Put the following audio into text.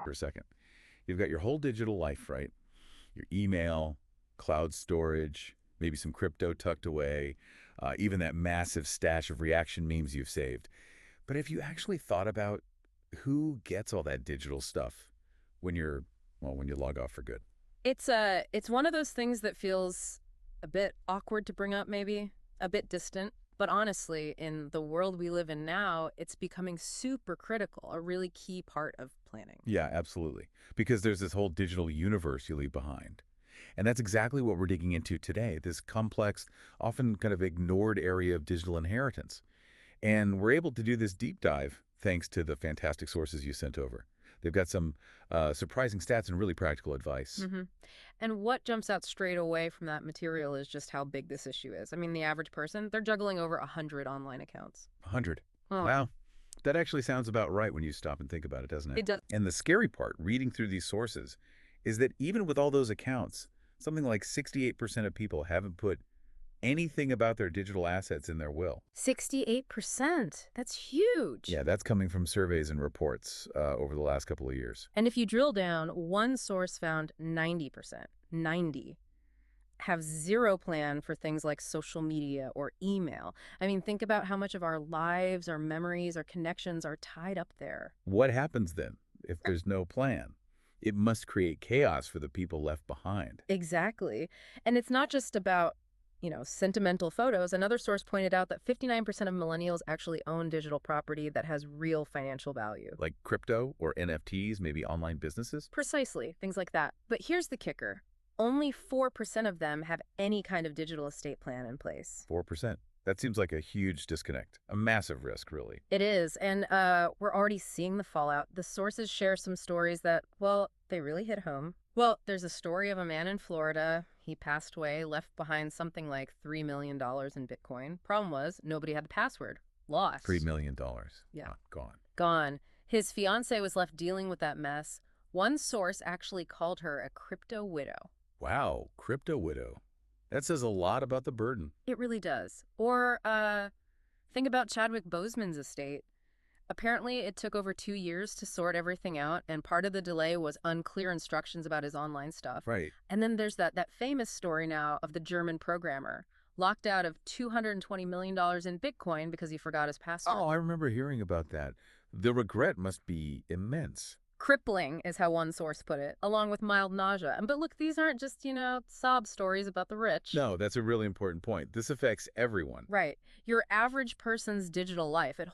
For a second. You've got your whole digital life, right? Your email, cloud storage, maybe some crypto tucked away, even that massive stash of reaction memes you've saved. But if you actually thought about who gets all that digital stuff when when you log off for good? It's one of those things that feels a bit awkward to bring up, maybe a bit distant. But honestly, in the world we live in now, it's becoming super critical, a really key part of planning. Yeah, absolutely. Because there's this whole digital universe you leave behind. And that's exactly what we're digging into today, this complex, often kind of ignored area of digital inheritance. And we're able to do this deep dive thanks to the fantastic sources you sent over. They've got some surprising stats and really practical advice. hmm And what jumps out straight away from that material is just how big this issue is. I mean, the average person, they're juggling over 100 online accounts. 100. Oh, Wow. That actually sounds about right when you stop and think about it, doesn't it? it does. And the scary part, reading through these sources, is that even with all those accounts, something like 68% of people haven't put anything about their digital assets in their will. 68%. That's huge. Yeah, that's coming from surveys and reports over the last couple of years. And if you drill down, one source found 90%, 90, have zero plan for things like social media or email. I mean, think about how much of our lives, our memories, our connections are tied up there. What happens then if there's no plan? It must create chaos for the people left behind. Exactly. And it's not just about, sentimental photos. Another source pointed out that 59% of millennials actually own digital property that has real financial value. Like crypto or NFTs, maybe online businesses? Precisely, things like that. But here's the kicker. Only 4% of them have any kind of digital estate plan in place. 4%. That seems like a huge disconnect, a massive risk, really. It is, and we're already seeing the fallout. The sources share some stories that, well, they really hit home. Well, there's a story of a man in Florida. He passed away, left behind something like $3 million in Bitcoin. Problem was, nobody had the password. $3 Lost. million. Yeah. Gone. Gone. His fiance was left dealing with that mess. One source actually called her a crypto widow. Wow, crypto widow. That says a lot about the burden. It really does. Or think about Chadwick Boseman's estate. Apparently, it took over 2 years to sort everything out, and part of the delay was unclear instructions about his online stuff. Right. And then there's that famous story now of the German programmer locked out of $220 million in Bitcoin because he forgot his password. Oh, I remember hearing about that. The regret must be immense. Crippling is how one source put it, along with mild nausea. But look, these aren't just, sob stories about the rich. No, that's a really important point. This affects everyone. Right. Your average person's digital life. It